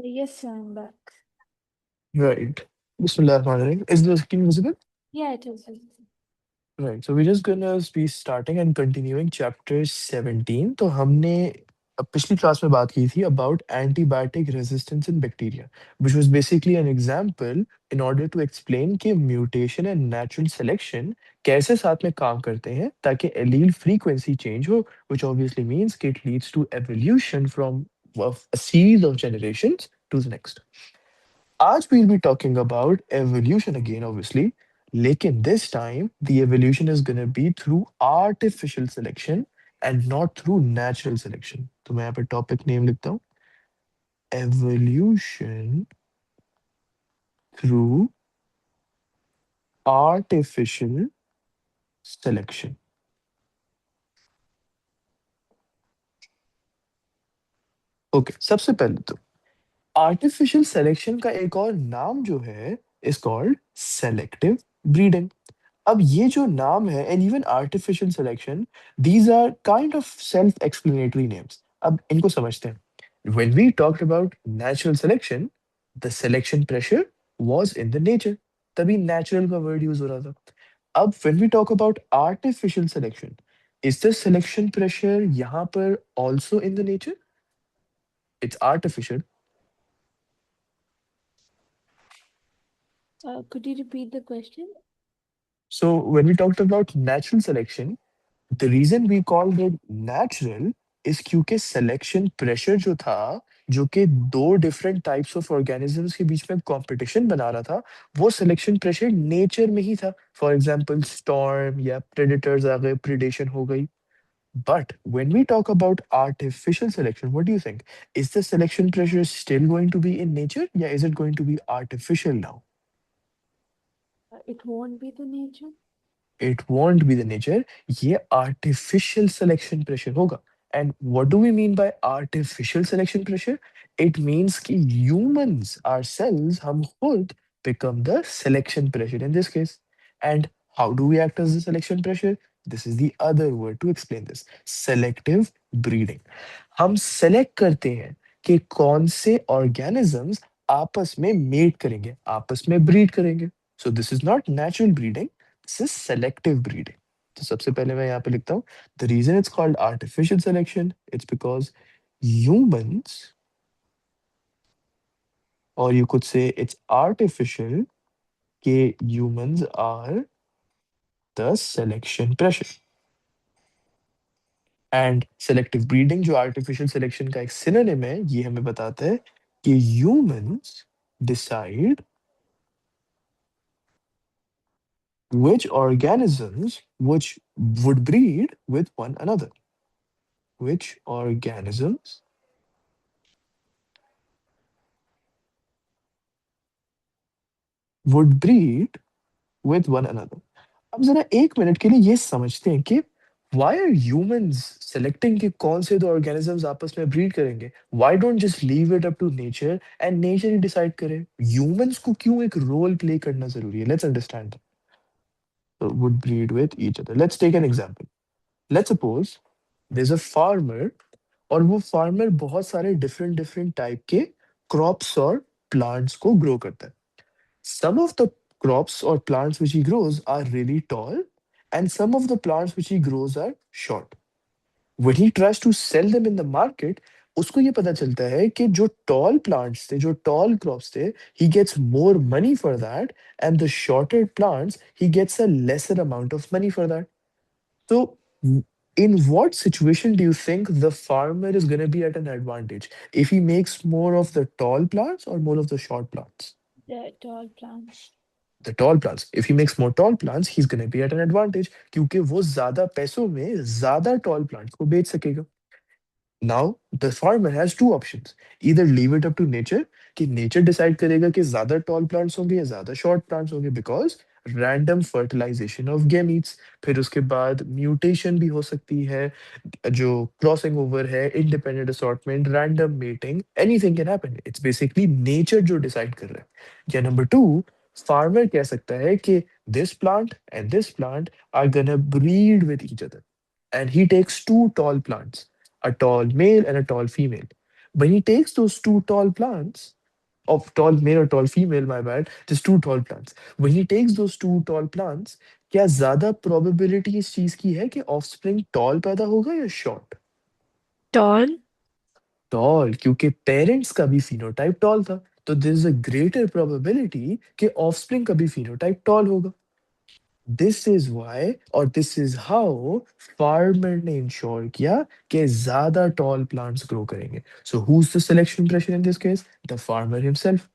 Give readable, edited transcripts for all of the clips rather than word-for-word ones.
Yes, I'm back. Right. Bismillahirrahmanirrahim. Is the screen visible? Yeah, it is. Right. So we're just gonna be starting and continuing chapter 17. तो हमने पिछली class में बात की थी about antibiotic resistance in bacteria, which was basically an example in order to explain कि mutation and natural selection कैसे साथ में काम करते हैं ताकि allele frequency change हो, which obviously means कि it leads to evolution from a series of generations to the next. As we'll be talking about evolution again, obviously, lekin this time the evolution is gonna be through artificial selection and not through natural selection. तो मैं यहाँ पे topic name लिखता हूँ evolution through artificial selection. Okay, सबसे पहले तो artificial selection का एक और नाम जो है इज कॉल्ड सेलेक्टिव ब्रीडिंग. अब ये जो नाम है and even artificial selection, these are kind of self explanatory names. अब इनको समझते हैं. When we talked about natural selection, the selection pressure was in the nature. तभी नेचुरल का वर्ड यूज हो रहा था. अब when we talk about artificial selection, is the selection pressure यहाँ पर also in the nature? It's artificial. Could you repeat the question? So when we talked about natural selection, the reason we called it natural is क्योंकि selection pressure जो था, जो कि दो different types of organisms के बीच में competition बना रहा था, वो selection pressure nature में ही था. For example, storm या predators आ गए, predation हो गई. But when we talk about artificial selection, what do you think? Is the selection pressure still going to be in nature? Yeah, is it going to be artificial now? It won't be the nature. It won't be the nature. ये artificial selection pressure होगा. And what do we mean by artificial selection pressure? It means कि humans ourselves, हम खुद become the selection pressure in this case. And how do we act as the selection pressure? This is the other word to explain this. Selective breeding. हम select करते हैं कि कौन से organisms आपस में mate करेंगे, आपस में breed करेंगे. So this is not natural breeding. This is selective breeding. तो सबसे पहले मैं यहाँ पे लिखता हूँ the reason it's called artificial selection, it's because humans, or you could say it's artificial, कि humans are the selection pressure. And selective breeding जो artificial selection का एक synonym है, ये हमें बताता है कि humans decide which organisms which would breed with one another. Which organisms would breed with one another. अब जरा एक मिनट के लिए ये समझते हैं कि why are humans selecting कि कौन से दो organisms आपस में breed करेंगे? Why don't just leave it up to nature and nature he decide करे? Humans को क्यों एक role play करना जरूरी है? Let's understand. So, would breed with each other. Let's take an example. Let's suppose there's a farmer और वो farmer बहुत सारे different different type के crops और plants को grow करता है. Some of the crops or plants which he grows are really tall, and some of the plants which he grows are short. When he tries to sell them in the market, उसको ये पता चलता है कि जो tall plants थे, जो tall crops थे, he gets more money for that, and the shorter plants, he gets a lesser amount of money for that. So, in what situation do you think the farmer is going to be at an advantage? If he makes more of the tall plants or more of the short plants? The tall plants. The tall plants. If he makes more tall plants, he's going to be at an advantage क्योंकि वो ज्यादा पैसों में ज्यादा tall plants को बेच सकेगा. Now the farmer has two options. Either leave it up to nature कि nature decide करेगा कि ज्यादा tall plants होंगे या ज्यादा short plants होंगे because random fertilization of gametes. फिर उसके बाद mutation भी हो सकती है, जो क्रॉसिंग ओवर है, independent assortment, random mating, anything can happen. It's basically nature जो डिसाइड कर रहा है. या नंबर टू, फार्मर कह सकता है कि this plant and this plant are gonna breed with each other, and he takes two tall plants, a tall male and a tall female. When he takes those two tall plants, of tall male or tall female, my bad, just two tall plants. When he takes those two tall plants, क्या ज्यादा probability इस चीज की है कि offspring toll पैदा होगा या शॉर्ट? Tall? टॉल, क्योंकि पेरेंट्स का भी फिनोटाइप टॉल था, तो there is a greater probability कि ऑफस्प्रिंग का भी फिनोटाइप टॉल होगा. दिस इज व्हाई और दिस इज हाउ फार्मर ने इंश्योर किया कि ज्यादा टॉल प्लांट्स ग्रो करेंगे. So who is the selection pressure in this case? The farmer himself.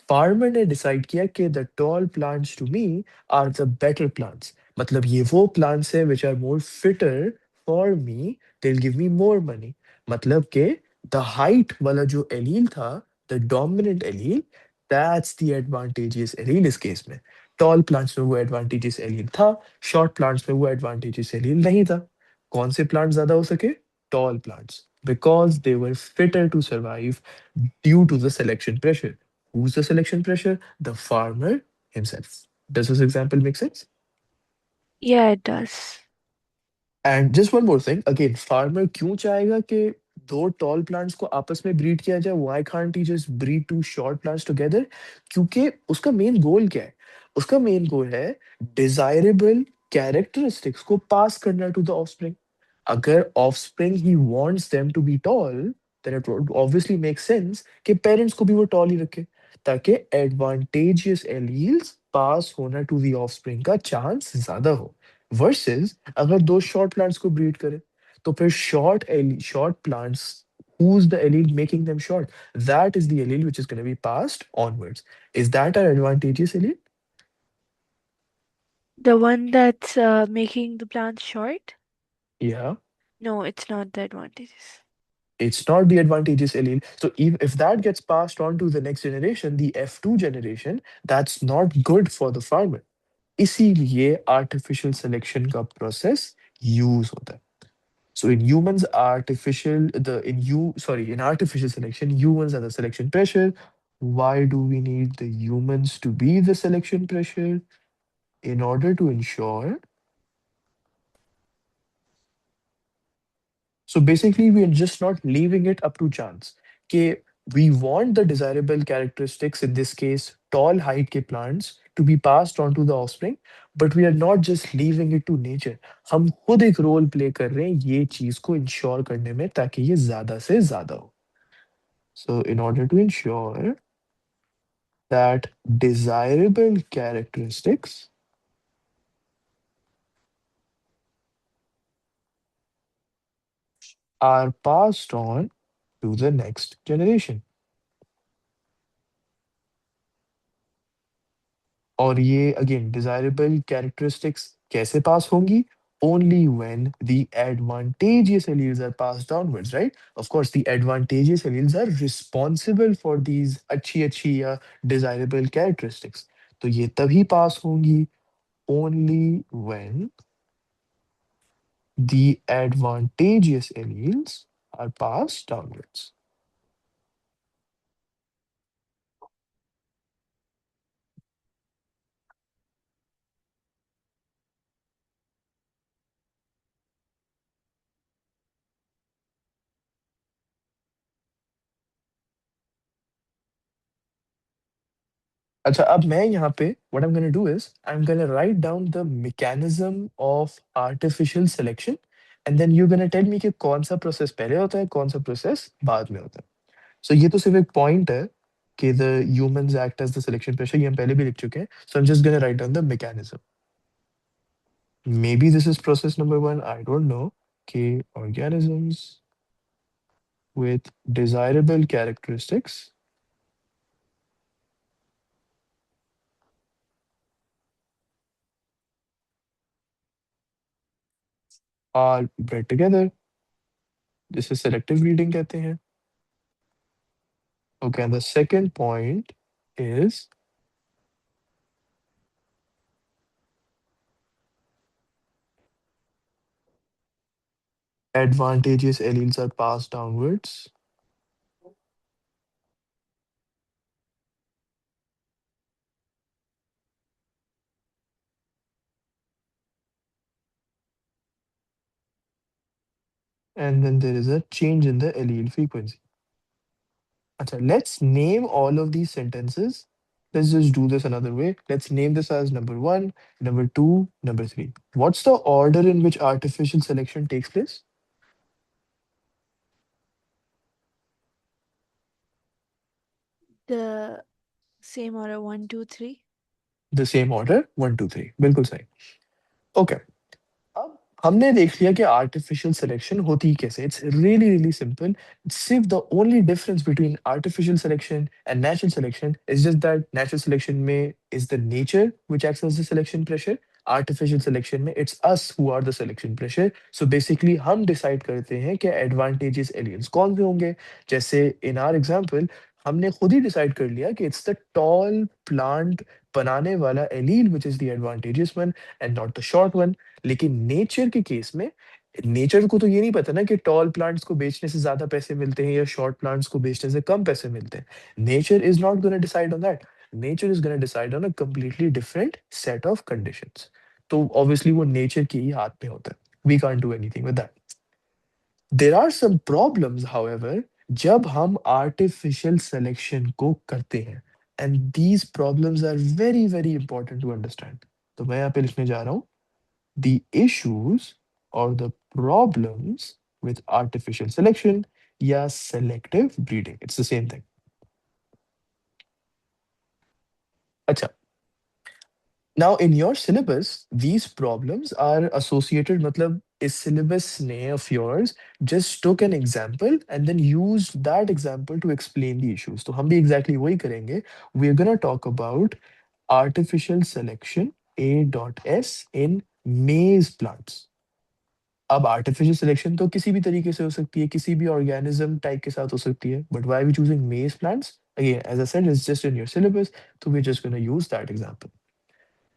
Farmer ने डिसाइड किया कि the tall plants to me are the better plants, मतलब ये वो प्लांट्स है which are more fitter for me, they will give me more money. मतलब के the height वाला जो एलील था, the dominant allele, that's the advantageous allele इस केस में. टॉल प्लांट्स में वो एडवांटेजियस एलील था, शॉर्ट प्लांट्स में वो एडवांटेजियस एलील नहीं था. कौन से प्लांट ज्यादा हो सके? Tall plants, because they were fitter to survive due to the selection pressure. Who's the selection pressure? The farmer himself. Does this example make sense? Yeah, it does. And just one more thing, again, farmer क्यों चाहेगा कि दो tall plants को आपस में breed किया जाए? Why can't he just breed two short plants together? क्योंकि उसका main goal क्या है? उसका main goal है desirable characteristics को pass करना to the offspring. अगर offspring he wants them to be tall, then it would obviously make sense कि parents को भी वो tall ही रखे, ताकि advantageous alleles pass होना to the offspring का chance ज्यादा हो. वर्सेस अगर दो शॉर्ट प्लांट्स को ब्रीड करें, तो फिर short plants, who's the allele making them short? That is the allele which is going to be passed onwards. Is that an advantageous allele? The one that's making the plants short? Yeah, No, it's not the advantages. it's not the advantageous allele. So if that gets passed on to the next generation, the F2 generation, that's not good for the farmer. इसीलिए artificial selection का process use होता है. So in humans, in artificial selection, humans are the selection pressure. Why do we need the humans to be the selection pressure? In order to ensure. So basically, we are just not leaving it up to chance. Okay, we want the desirable characteristics, in this case, tall height ke plants, to be passed on to the offspring, but we are not just leaving it to nature. हम खुद एक role play कर रहे हैं ये चीज को ensure करने में, ताकि ये ज्यादा से ज्यादा हो. So in order to ensure that desirable characteristics are passed on to the next generation. और ये अगेन डिजायरेबल कैरेक्टरिस्टिक्स कैसे पास होंगी? Only when the advantageous alleles are passed downwards, right? Of course, the advantageous alleles are responsible for these अच्छी या desirable characteristics. तो ये तभी पास होंगी only when the advantageous alleles are passed downwards. अच्छा, अब मैं यहाँ पे what I'm gonna do is I'm gonna write down the mechanism of artificial selection, and then you're gonna tell me कि कौन सा प्रोसेस पहले होता है, कौन सा प्रोसेस बाद में होता है. So ये तो सिर्फ एक पॉइंट है कि the humans act as the selection pressure, ये हम पहले भी लिख चुके हैं. So I'm just gonna write down the mechanism. Maybe this is process number one, I don't know. कि organisms with desirable characteristics are bred together. जिसे selective breeding कहते हैं. Okay, and the second point is advantageous alleles are passed downwards. And then there is a change in the allele frequency. Acha, let's name all of these sentences. Let's just do this another way. Let's name this as number one, number two, number three. What's the order in which artificial selection takes place? The same order, one, two, three. The same order, one, two, three. बिल्कुल सही. Okay. अब हमने देख लिया कि artificial selection होती ही कैसे. It's really really simple. सिर्फ the only difference between artificial selection and natural selection is just that natural selection में is the nature which acts as the selection pressure. Artificial selection में it's us who are the selection pressure. So basically हम decide करते हैं कि advantages aliens कौन से होंगे. जैसे इन आर एग्जांपल हमने खुद ही डिसाइड कर लिया कि इट्स द टॉल प्लांट बनाने वाला allele which is the advantageous one and not the short one. लेकिन नेचर के केस में नेचर को तो ये नहीं पता ना कि टॉल प्लांट्स को बेचने से ज्यादा पैसे मिलते हैं या शॉर्ट प्लांट्स को बेचने से कम पैसे मिलते हैं. Nature is not gonna decide on that. Nature is gonna decide on a completely different set of conditions. तो ऑब्वियसली वो नेचर के ही हाथ में होता है. We can't do anything with that. There are some problems however जब हम आर्टिफिशियल सिलेक्शन को करते हैं. And these problems are very very important to understand. तो मैं यहाँ पे लिखने जा रहा हूँ the issues or the problems with artificial selection, yeah, selective breeding. It's the same thing. Acha. Now, in your syllabus, these problems are associated. Matlab, is syllabus ne of yours just took an example and then used that example to explain the issues. So, हम भी exactly वही करेंगे. We're gonna talk about artificial selection A dot S in maize plants. अब artificial selection तो किसी भी तरीके से हो सकती है, किसी भी ऑर्गेनिज्म टाइप के साथ हो सकती है. But why are we choosing maize plants? Again as I said it's just in your syllabus, तो we just gonna use that example.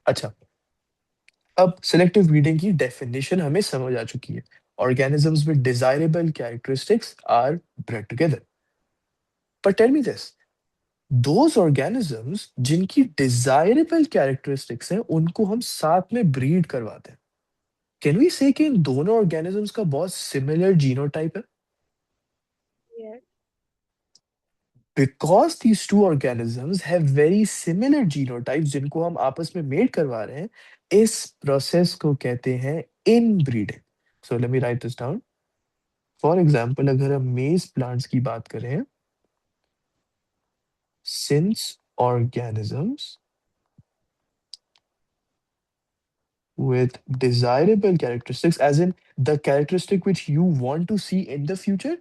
अच्छा, अब सिलेक्टिव ब्रीडिंग की डेफिनेशन हमें समझ आ चुकी है. Organisms with desirable characteristics are bred together. पर tell me this, those organisms जिनकी डिजायरेबल कैरेक्टरिस्टिक्स हैं उनको हम साथ में ब्रीड करवाते हैं. कैन वी से कि इन दोनों ऑर्गेनिजम्स का बहुत सिमिलर जीनोटाइप है? Yes. Because these two organisms have very similar genotypes जिनको हम आपस में मेट करवा रहे हैं, इस प्रोसेस को कहते हैं inbreeding. So let me right this down. For example अगर हम मेज प्लांट्स की बात करें, since organisms with desirable characteristics, as in the characteristic which you want to see in the future,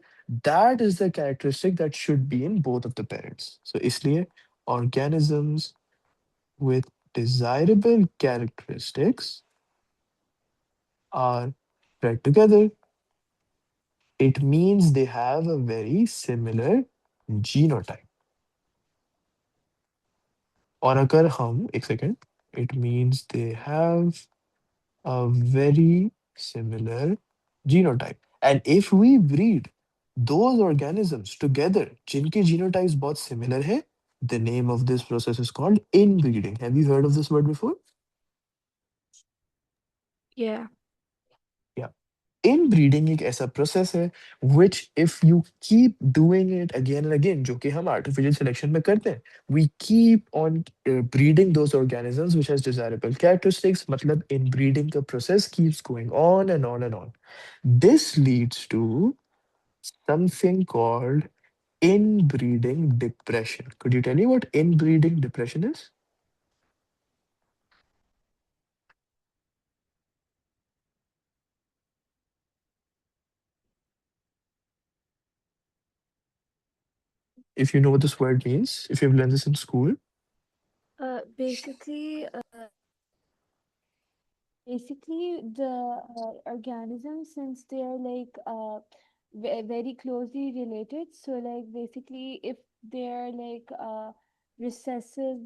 that is the characteristic that should be in both of the parents. So इसलिए organisms with desirable characteristics are bred together. It means they have a very similar genotype. और अगर हम एक second, it means they have a very similar genotype. And if we breed those organisms together जिनके genotypes बहुत similar है, the name of this process is called inbreeding. Have you heard of this word before? Yeah. Yeah. Inbreeding एक ऐसा process है which if you keep doing it again and again, जो कि हम artificial selection में करते हैं, we keep on breeding those organisms which has desirable characteristics. मतलब inbreeding का process keeps going on and on and on. This leads to something called inbreeding depression. Could you tell me what inbreeding depression is? If you know what this word means, if you've learned this in school. Basically, the organisms, since they are like very closely related, so like basically if they are like recessive,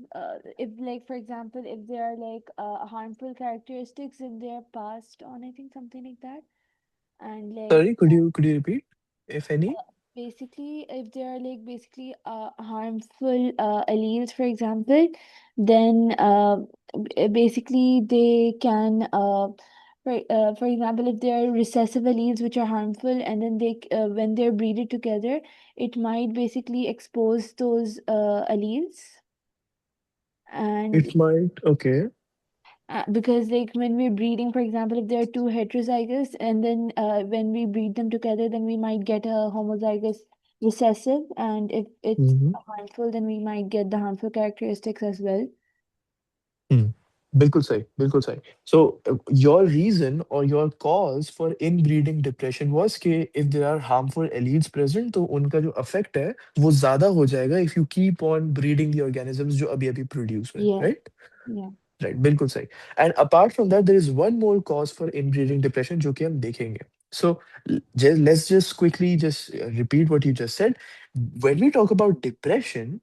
if like for example if they are like harmful characteristics, if they are passed on, I think something like that. And like Sorry, could you repeat? If any? basically if they are like basically harmful alleles, for example, then basically they can for for example, if there are recessive alleles which are harmful, and then when they're breeded together, it might basically expose those alleles. And It might, okay. because like when we're breeding, for example, if there are two heterozygous, and then when we breed them together, then we might get a homozygous recessive, and if it's Mhm. harmful, then we might get the harmful characteristics as well. Hmm. बिल्कुल सही, बिल्कुल सही. So your reason or your cause for inbreeding depression was कि if there are harmful alleles present तो उनका जो effect है वो ज्यादा हो जाएगा if you keep on breeding the organisms जो अभी अभी produce हुए, Yeah, right? yeah. Right, बिल्कुल सही. And apart from that, there is one more cause for inbreeding depression जो कि हम देखेंगे. So let's just quickly just repeat what you just said. When we talk about depression,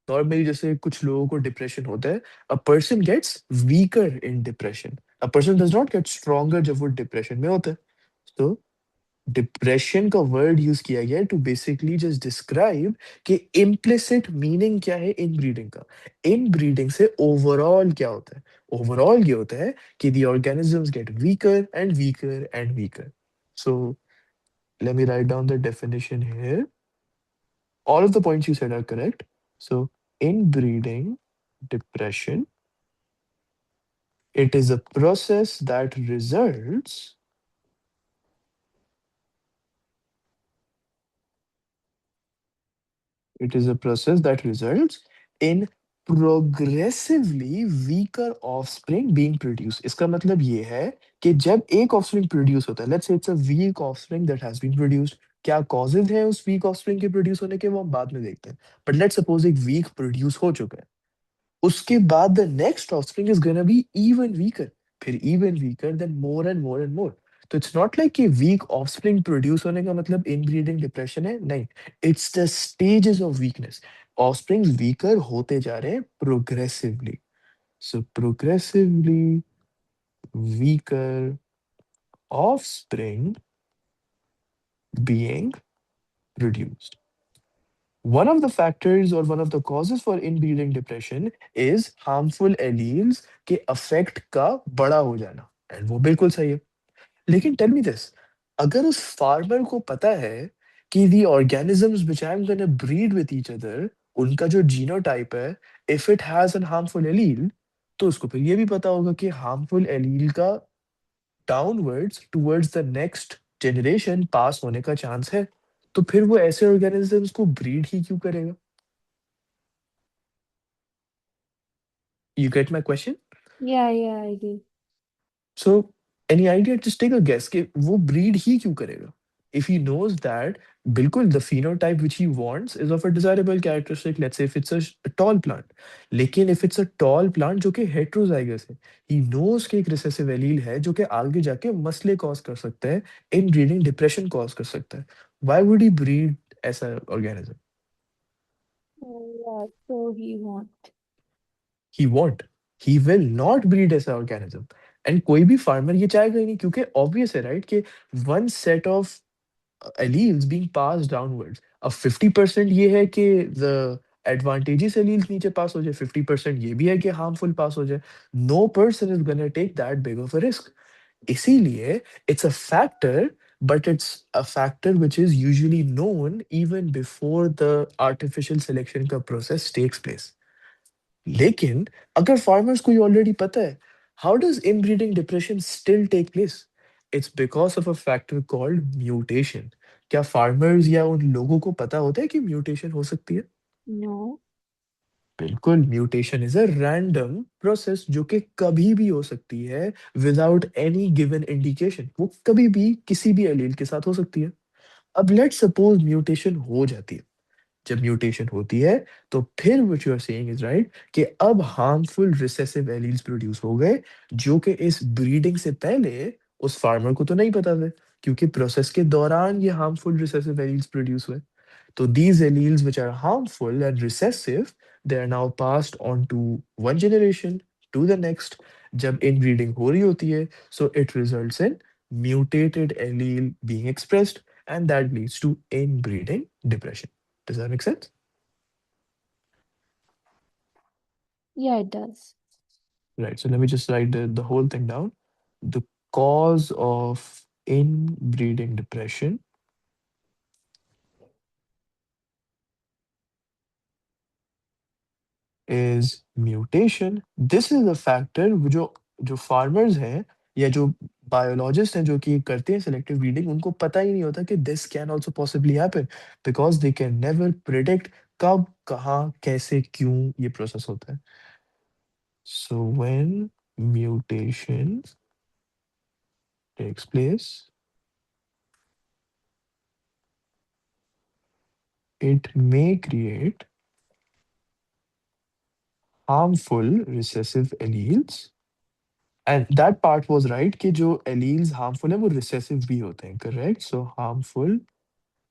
normally जैसे कुछ लोगों को depression होता है, a person gets weaker in depression. A person does not get stronger जब वो depression में होता है. So डिप्रेशन का वर्ड यूज किया गया है टू बेसिकली जस्ट डिस्क्राइब कि इम्प्लिसिट मीनिंग क्या है इन ब्रीडिंग का. इन ब्रीडिंग से ओवरऑल क्या होता है? ओवरऑल ये होता है कि the organisms gate weaker and weaker and weaker. So let me write down the definition here. All of the points you said are correct. So inbreeding depression, it is a process that results, it is a process that results in progressively weaker offspring being produced. इसका मतलब ये है कि जब एक offspring produce होता है, let's say it's a weak offspring that has been produced, क्या causes हैं उस weak offspring के produce होने के वो हम बाद में देखते हैं. But let's suppose एक weak produce हो चुका है, उसके बाद the next offspring is gonna be even weaker, फिर even weaker, then more and more and more. तो इट्स नॉट लाइक कि वीक ऑफस्प्रिंग प्रोड्यूस होने का मतलब इनब्रीडिंग डिप्रेशन है, नहीं. It's the stages of weakness. Offsprings weaker होते जा रहे हैं progressively. So progressively weaker offspring being produced. One of the factors or one of the causes for inbreeding depression is harmful alleles के affect का बड़ा हो जाना. एंड वो बिल्कुल सही है. लेकिन टेल मी दिस, अगर उस फार्मर को पता है कि दी organisms which I am gonna breed with each other, उनका जो जीनोटाइप है, if it has an harmful allele, तो उसको फिर ये भी पता होगा कि हार्मफुल एलील का downwards towards the next generation pass होने का चांस है. तो फिर वो ऐसे ऑर्गेनिजम्स को ब्रीड ही क्यों करेगा? You get my question? Yeah, yeah, I do. So any idea, just take a guess कि वो ब्रीड ही क्यों करेगा if he knows that बिल्कुल the phenotype which he wants is of a desirable characteristic. Let's say if it's a tall plant, लेकिन if it's a tall plant जो कि heterozygous है, he knows कि एक recessive allele है जो कि आगे जाके मसले cause कर सकता है, inbreeding depression cause कर सकता है. Why would he breed ऐसा organism? Yeah, so he won't. He won't. He will not breed ऐसा organism. एंड कोई भी फार्मर ये चाहेगा ही नहीं, क्योंकि ऑब्वियस है राइट कि one set of alleles being passed downwards. अब 50% ये है कि the advantageous alleles नीचे पास हो जाए, 50% ये भी है कि harmful पास हो जाए. No person is gonna take that big of a risk. इसीलिए it's a factor, but it's a factor which is usually known even before the artificial selection का process takes place. लेकिन अगर फार्मर्स को ये already पता है, how does inbreeding depression still take place? It's because of a factor called mutation. क्या farmers या उन लोगों को पता होता है कि म्यूटेशन हो सकती है? No. बिल्कुल. Mutation is a random process जो कि कभी भी हो सकती है विदाउट एनी गिवन इंडिकेशन. वो कभी भी किसी भी एलील के साथ हो सकती है. अब लेट्स सपोज म्यूटेशन हो जाती है. जब म्यूटेशन होती है तो फिर what you are saying is right कि अब हार्मफुल रिसेसिव एलील्स प्रोड्यूस हो गए जो कि इस ब्रीडिंग से पहले उस फार्मर को तो नहीं पता थे, क्योंकि प्रोसेस के दौरान ये हार्मफुल रिसेसिव एलील्स प्रोड्यूस हुए. तो these alleles which are harmful and recessive, they are now passed on to one generation to the next. जब inbreeding हो रही होती है, so it results in mutated allele being expressed, and that leads to inbreeding depression. Does that make sense? Yeah, it does. Right. So let me just write the whole thing down. The cause of inbreeding depression is mutation. This is a factor जो जो farmers हैं या जो biologists हैं जो कि करते हैं selective breeding, उनको पता ही नहीं होता कि this can also possibly happen because they can never predict कब कहाँ कैसे क्यों ये process होता है. So when mutation takes place, it may create harmful recessive alleles. And that part was right कि जो alleles harmful है वो recessive भी होते हैं, correct? So harmful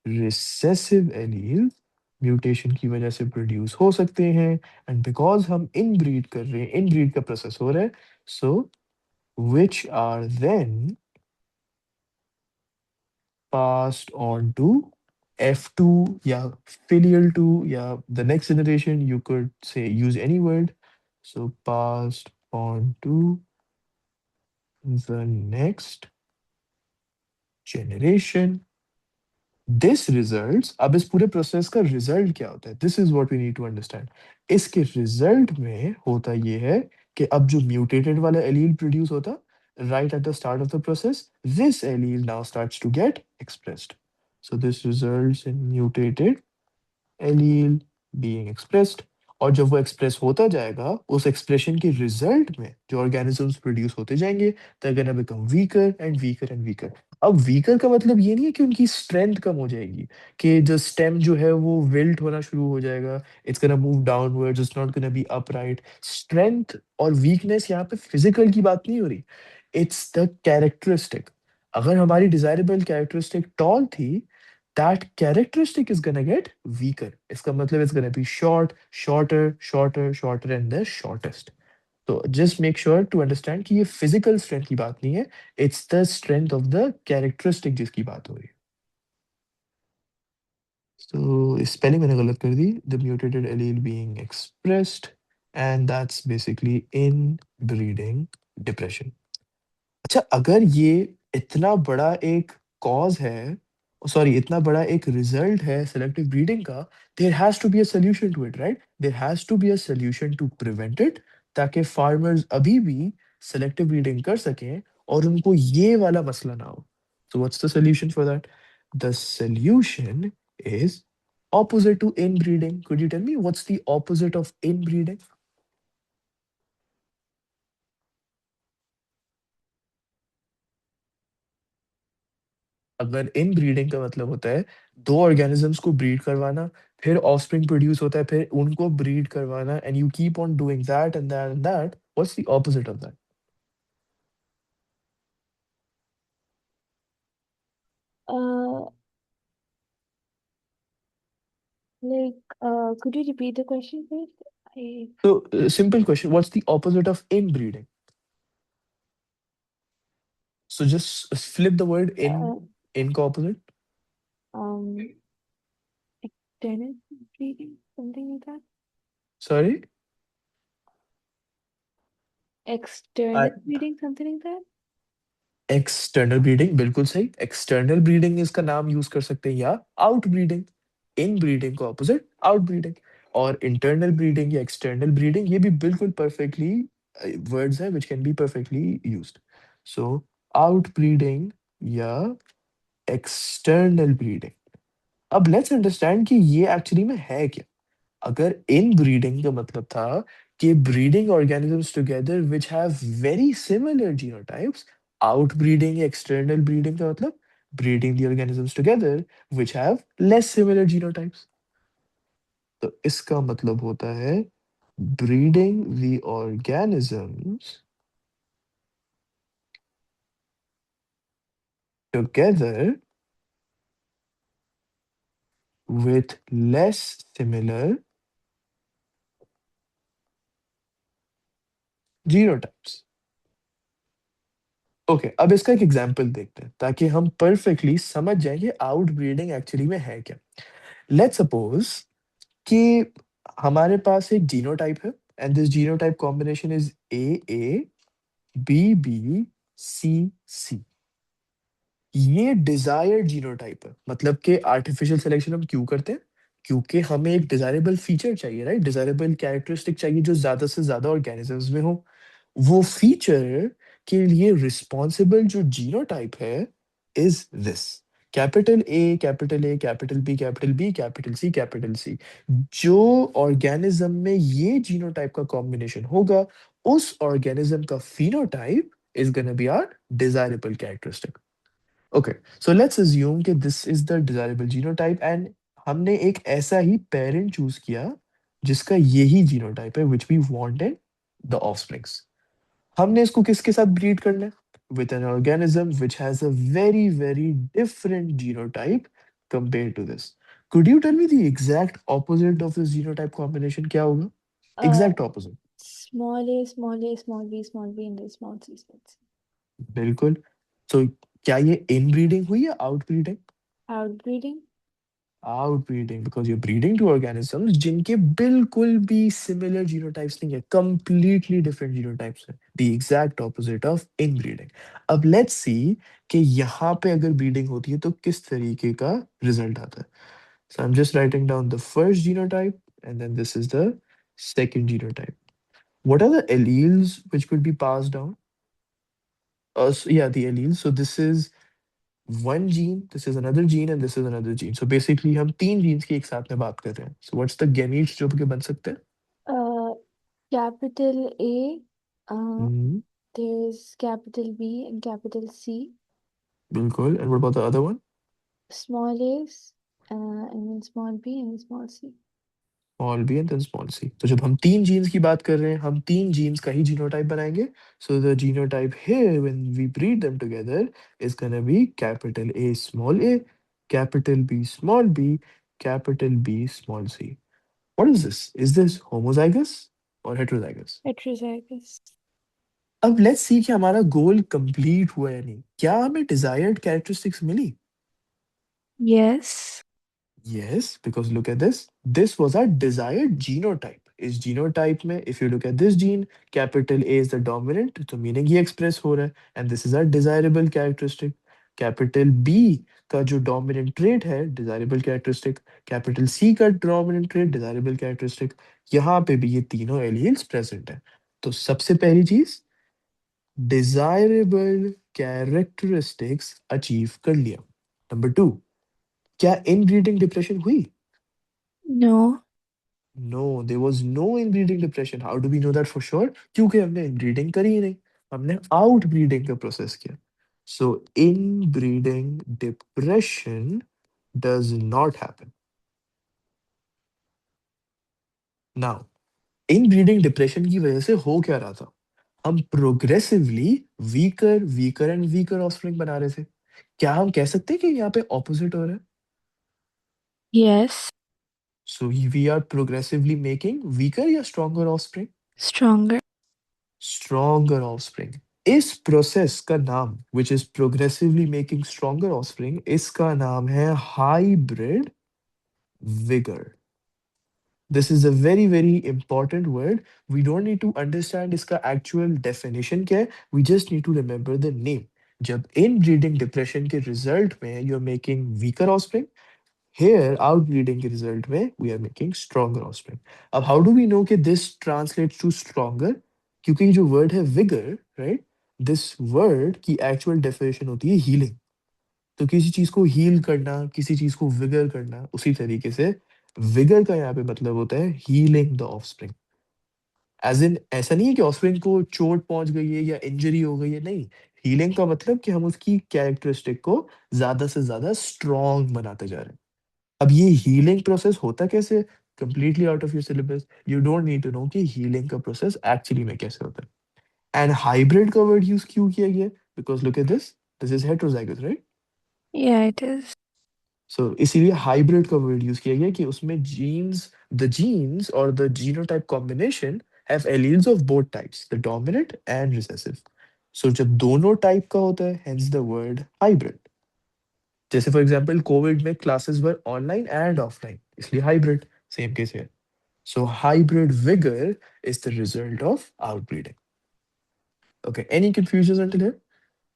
recessive alleles mutation की वजह से प्रोड्यूस हो सकते हैं, एंड बिकॉज हम इनब्रीड कर रहे हैं, इनब्रीड का प्रोसेस हो रहा है, so which are then passed on to F2 या filial to या the next generation, you could say use any word, so passed on to the next generation. This results, अब इस पूरे प्रोसेस का रिजल्ट क्या होता है, this is what we need to understand. इसके रिजल्ट में होता ये है कि अब जो म्यूटेटेड वाला एलील प्रोड्यूस होता right at the start of the process, this allele now starts to get expressed. So this results in mutated allele being expressed. और जब वो एक्सप्रेस होता जाएगा, उस एक्सप्रेशन के रिजल्ट में जो ऑर्गेनिजम्स प्रोड्यूस होते जाएंगे, they are gonna become weaker and weaker and weaker. अब वीकर का मतलब ये नहीं है कि उनकी स्ट्रेंथ कम हो जाएगी, कि जो स्टेम जो है वो विल्ट होना शुरू हो जाएगा, it's gonna move downwards, it's not gonna be upright. Strength और वीकनेस यहाँ पे फिजिकल की बात नहीं हो रही, इट्स द कैरेक्टरिस्टिक. अगर हमारी डिजायरेबल कैरेक्टरिस्टिक टॉल थी, that characteristic is gonna get weaker. इसका मतलब it's gonna be short, shorter, shorter, shorter, and the shortest. So just make sure to understand कि ये physical strength की बात नहीं है, it's the strength of the characteristic जिसकी बात हो रही है. So spelling मैंने गलत कर दी. The mutated allele being expressed, and that's basically inbreeding depression. अच्छा, अगर ये इतना बड़ा एक कॉज है, सॉरी इतना बड़ा एक रिजल्ट है सेलेक्टिव ब्रीडिंग का, there has to be a solution to it, right? There has to be a solution to prevent it, ताकि फार्मर्स अभी भी सेलेक्टिव ब्रीडिंग कर सकें और उनको ये वाला मसला ना हो. So what's the solution for that? The solution is opposite to inbreeding. Could you tell me what's the opposite of inbreeding? अगर इन ब्रीडिंग का मतलब होता है दो ऑर्गेनिजम्स को ब्रीड करवाना, फिर ऑफस्प्रिंग प्रोड्यूस होता है, फिर उनको ब्रीड करवाना, and you keep on doing that and that and that, what's the opposite of that? Uh, could you repeat the question, please? I So simple question, what's the opposite of in breeding? So just flip the word uh, in का opposite. um external breeding, something like that. Sorry. External breeding, something like that. External breeding बिल्कुल सही. External breeding इसका नाम use कर सकते हैं, या out breeding. इन breeding को ऑपोजिट आउट ब्रीडिंग. और इंटरनल ब्रीडिंग या एक्सटर्नल ब्रीडिंग, ये भी बिल्कुल परफेक्टली वर्ड्स हैं which can be perfectly used. So out breeding या एक्सटर्नल ब्रीडिंग. अब लेट्स अंडरस्टैंड कि ये एक्चुअली में है क्या. अगर इन ब्रीडिंग का मतलब था कि breeding organisms together which have very similar genotypes, out breeding या एक्सटर्नल ब्रीडिंग का मतलब breeding the organisms together which have less similar genotypes. तो इसका मतलब होता है breeding the organisms together with less similar genotypes. Okay, अब इसका एक एग्जांपल देखते हैं ताकि हम परफेक्टली समझ जाएं कि आउट ब्रीडिंग एक्चुअली में है क्या. लेट्स सपोज कि हमारे पास एक जीनोटाइप है, and this genotype combination is A A B B C C. ये डिजायर्ड जीनोटाइप है, मतलब कि आर्टिफिशियल सिलेक्शन हम क्यों करते हैं? क्योंकि हमें एक डिजायरेबल फीचर चाहिए, राइट, डिजायरेबल कैरेक्टरिस्टिक चाहिए जो ज्यादा से ज्यादा ऑर्गेनिजम्स में हो। वो फीचर के लिए रिस्पॉन्सिबल जो जीनोटाइप है is this, capital A capital A capital B capital B capital C capital C. जो ऑर्गेनिज्म में ये जीनोटाइप का कॉम्बिनेशन होगा, उस ऑर्गेनिज्म का phenotype is gonna be our desirable characteristic. Okay, so let's assume कि this is the desirable genotype and हमने एक ऐसा ही पेरेंट चूज किया जिसका यही जीनोटाइप है which we wanted the offsprings. हमने इसको किसके साथ ब्रीड करना है? With an organism which has a very very different genotype compare to this. Could you tell me the exact opposite of this genotype combination क्या होगा? Uh, exact opposite. small a, small a, small b, and then small c, small c. बिल्कुल। तो क्या ये inbreeding हुई या outbreeding? Outbreeding? Outbreeding, because you breeding to organisms जिनके बिल्कुल भी सिमिलर जीनोटाइप्स नहीं है, कंप्लीटली डिफरेंट जीनोटाइप्स है, the exact opposite of inbreeding. अब लेट्स सी कि यहाँ पे अगर ब्रीडिंग होती है तो किस तरीके का रिजल्ट आता है। So I am just writing down the first genotype and then this is the second genotype. What are the alleles which could be passed down? Yeah, the alleles. So this is one gene, this is another gene, and this is another gene. So basically हम तीन genes की एक साथ में बात कर रहे हैं. So what's the gametes जो के बन सकते हैं? Uh, capital A, uh, hmm, there's capital B and capital C. बिल्कुल. And what about the other one? Small a's, and then small b and then small c. Small b and then small c. तो जब हम तीन genes की बात कर रहे हैं, हम तीन genes का ही genotype बनाएंगे. So the genotype here, when we breed them together, is gonna be capital A small a, capital B small b, capital B small c. What is this? Is this homozygous or heterozygous? Heterozygous. अब let's see कि हमारा goal complete हुआ या नहीं, क्या हमें desired characteristics मिली? Yes. Yes, because look at this was our desired genotype. इस जीनोटाइप में if you look at this gene, capital A is the dominant, तो मीनिंग ये एक्सप्रेस हो रहा है, and this is our desirable characteristic. Capital B का जो dominant trait है डिजायरेबल कैरेक्टरिस्टिक, कैपिटल सी का डोमिनेंट ट्रेट डिजायरेबल कैरेक्टरिस्टिक, यहाँ पे भी ये तीनों एलियंस प्रेजेंट है। तो सबसे पहली चीज, डिजायरेबल कैरेक्टरिस्टिक्स अचीव कर लिया। नंबर टू, क्या इनब्रीडिंग डिप्रेशन हुई? No. No, there was no inbreeding depression. How do we know that for sure? क्योंकि हमने इनब्रीडिंग करी ही नहीं, हमने आउटब्रीडिंग का प्रोसेस किया। So inbreeding depression does not happen. Now, inbreeding depression की वजह से हो क्या रहा था? हम progressively weaker weaker and weaker offspring बना रहे थे। क्या हम कह सकते हैं कि यहाँ पे ऑपोजिट हो रहा है? Yes. So we are progressively making weaker या stronger offspring? Stronger. Stronger offspring. इस प्रोसेस का नाम, which is progressively making stronger offspring, इसका नाम है hybrid vigour. This is a very very important word. We don't need to understand इसका actual definition क्या है, we just need to remember the name. जब इन ब्रीडिंग डिप्रेशन के result में you are making weaker offspring, here outbreeding के result में we are making stronger offspring. अब how do we know कि this translates to stronger? क्योंकि ये जो word है vigor, right? This word की actual definition होती है healing. तो किसी चीज को heal करना, किसी चीज को vigor करना, उसी तरीके से vigor का यहाँ पे मतलब होता है healing the offspring. As in ऐसा नहीं है कि offspring को चोट पहुंच गई है या इंजरी हो गई है, नहीं। healing का मतलब कि हम उसकी कैरेक्टरिस्टिक को ज्यादा से ज्यादा स्ट्रॉन्ग बनाते जा रहे हैं। अब ये हीलिंग प्रोसेस होता कैसे? Completely out of your syllabus, you don't need to know कि हीलिंग का प्रोसेस एक्चुअली में कैसे होता है। एंड हाइब्रिड का वर्ड यूज क्यों किया गया? Because look at this is heterozygous, right? Yeah, it is. So इसीलिए हाइब्रिड का वर्ड यूज किया गया कि उसमें जीन्स और the genotype combination have alleles of both types, the dominant and recessive. So जब दोनों टाइप का होता है, हेंस द वर्ड हाइब्रिड। जैसे फॉर एग्जांपल कोविड में classes were online and offline, इसलिए हाइब्रिड। सेम केस है। So hybrid vigor is the result of outbreeding. Okay, any confusions until here?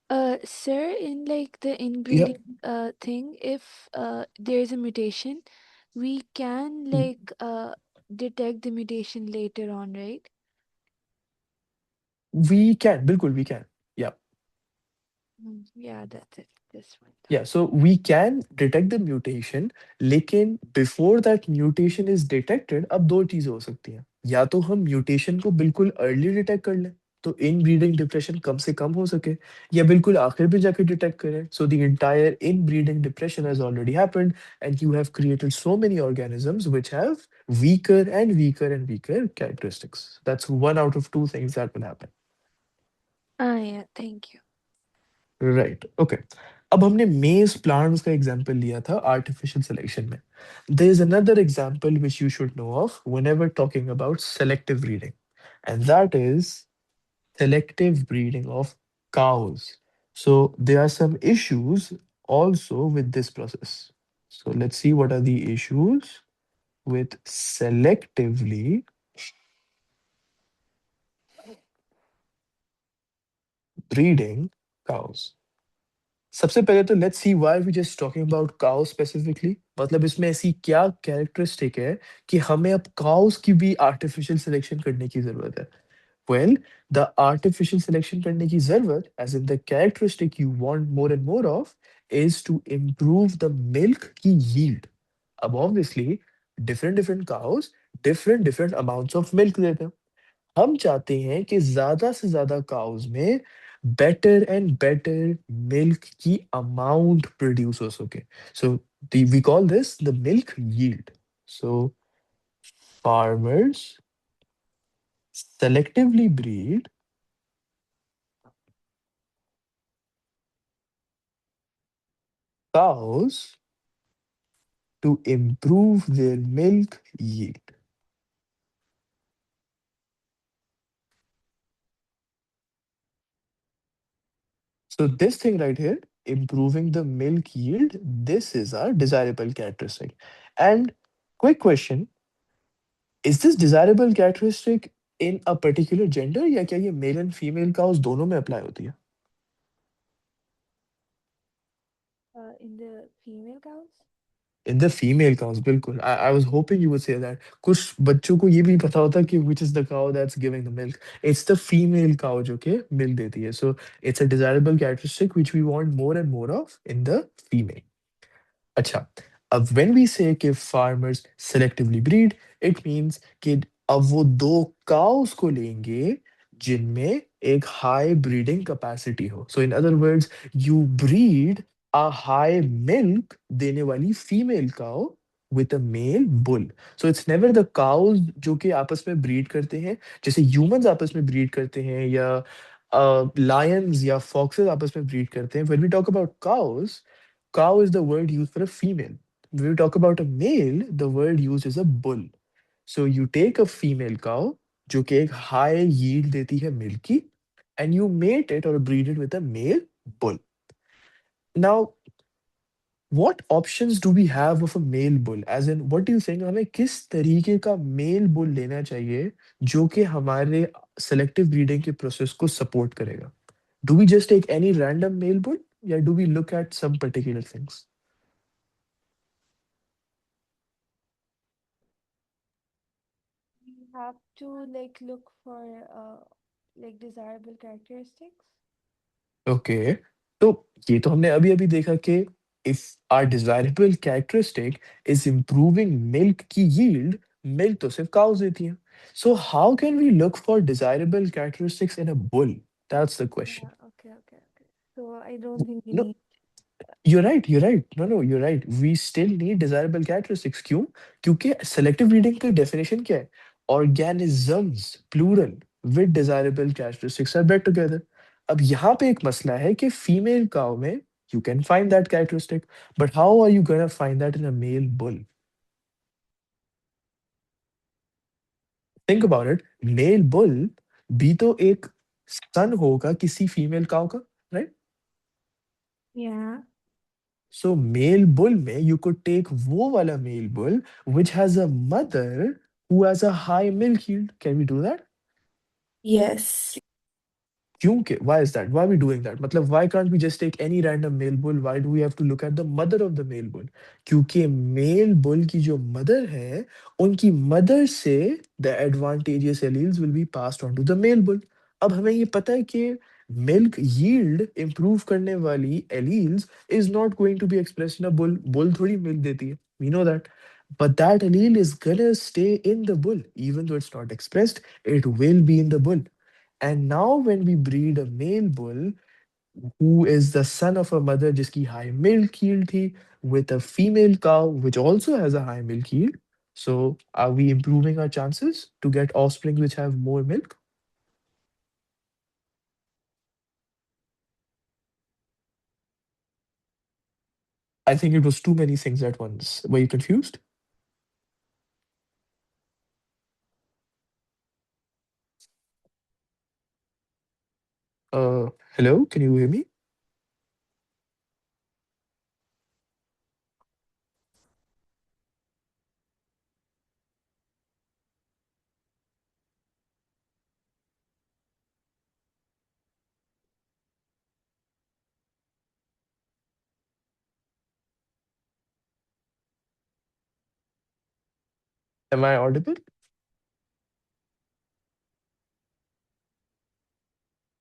Sir, in like the Yeah. inbreeding thing, if there's a mutation, we can Mm, like detect the mutation later on, right? we can, bilkul, we can. Yeah. Yeah, that's it. This one. Yeah, so we can detect the mutation, लेकिन before that mutation is detected, अब दो चीजें हो सकती हैं। या तो हम म्यूटेशन को बिल्कुल अर्ली डिटेक्ट कर लें, तो इन ब्रीडिंग डिप्रेशन कम से कम हो सके, या बिल्कुल आखिर में जाके डिटेक्ट करें, so the entire in breeding depression has already happened and you have created so many organisms which have weaker and weaker and weaker characteristics. That's one out of two things that will happen. Ah, yeah, thank you. Right, okay. अब हमने maize plants का example लिया था artificial selection में। There is another example which you should know of whenever talking about selective breeding, and that is selective breeding of cows. So there are some issues also with this process. So let's see what are the issues with selectively breeding cows. सबसे पहले तो let's see why we just talking about cow specifically, मतलब इसमें ऐसी क्या characteristic है कि हमें अब काउस की भी आर्टिफिशियल सिलेक्शन करने की जरूरत है। वेल, द आर्टिफिशियल सिलेक्शन करने की जरूरत, as in the characteristic you want more and more of, is to improve the milk की यील्ड। अब obviously different different cows different different amounts of milk देते हैं। हम चाहते हैं कि ज्यादा से ज्यादा काउज में बेटर एंड बेटर मिल्क की अमाउंट प्रोड्यूस हो सके। So we call this the milk yield. So farmers selectively breed cows to improve their milk yield. So this thing right here, improving the milk yield, this is our desirable characteristic. And quick question, is this desirable characteristic in a particular gender, या क्या ये male and female cows दोनों में apply होती है? In the female cows? In the female cows, बिल्कुल। I was hoping you would say that. कुछ बच्चों को ये भी पता होता कि which is the cow that's giving the milk. It's the female cow जो कि मिल्क देती है। So it's a desirable characteristic which we want more and more of in the female. अच्छा, अब व्हेन वी से कि farmers selectively breed, it means कि अब वो दो काउस को लेंगे जिनमें एक हाई ब्रीडिंग कैपेसिटी हो। So in other words, you breed a high milk देने वाली female cow with a male bull. So it's never the cows जो कि आपस में ब्रीड करते हैं जैसे ह्यूमंस आपस में ब्रीड करते हैं, या लायंस या फॉक्सेस आपस में ब्रीड करते हैं। When we talk about cows, cow is the word used for a female. When we talk about a male, the word used is a bull. So you take a female cow जो कि एक high yield देती है milk की, and you mate it or breed it with a male bull. Now, what options do we have of a male bull? As in, what do you think, हमें किस तरीके का male bull लेना चाहिए जो कि हमारे selective breeding के process को support करेगा? Do we just take any random male bull, या do we look at some particular things? We have to like look for like desirable characteristics. Okay, तो ये तो हमने अभी अभी देखा कि if our desirable characteristic is improving milk की यील्ड, मिल्क तो सिर्फ काउस देती हैं। So how can we look for desirable characteristics in a bull? That's the question. Yeah, okay, okay, okay. So I don't think we know, need. you're right, you're right. No, no, you're right. We still need desirable characteristics. क्यों? क्योंकि selective breeding का definition क्या है? Organisms, plural, with desirable characteristics are bred together. अब यहाँ पे एक मसला है कि female cow में you can find that characteristic, but how are you gonna find that in a male bull? Think about it. Male bull भी तो एक son होगा किसी female cow का, right? Yeah. So male bull में you could take वो वाला male bull which has a mother who has a high milk yield. Can we do that? Yes. क्यों के why is that, why are we doing that? मतलब why can't we just take any random male bull? Why do we have to look at the mother of the male bull? क्योंकि mail bull की जो mother है, उनकी mother से the advantageous alleles will be passed on to the male bull. अब हमें ये पता है कि मिल्क यील्ड improve करने वाली alleles is not going to be expressed in a bull. Bull थोड़ी मिल्क देती है, we know that. But that allele is gonna stay in the bull, even though it's not expressed, it will be in the bull. And now when we breed a male bull who is the son of a mother जिसकी high milk yield थी with a female cow which also has a high milk yield, so are we improving our chances to get offspring which have more milk? I think it was too many things at once. Were you confused? Hello, can you hear me? Am I audible?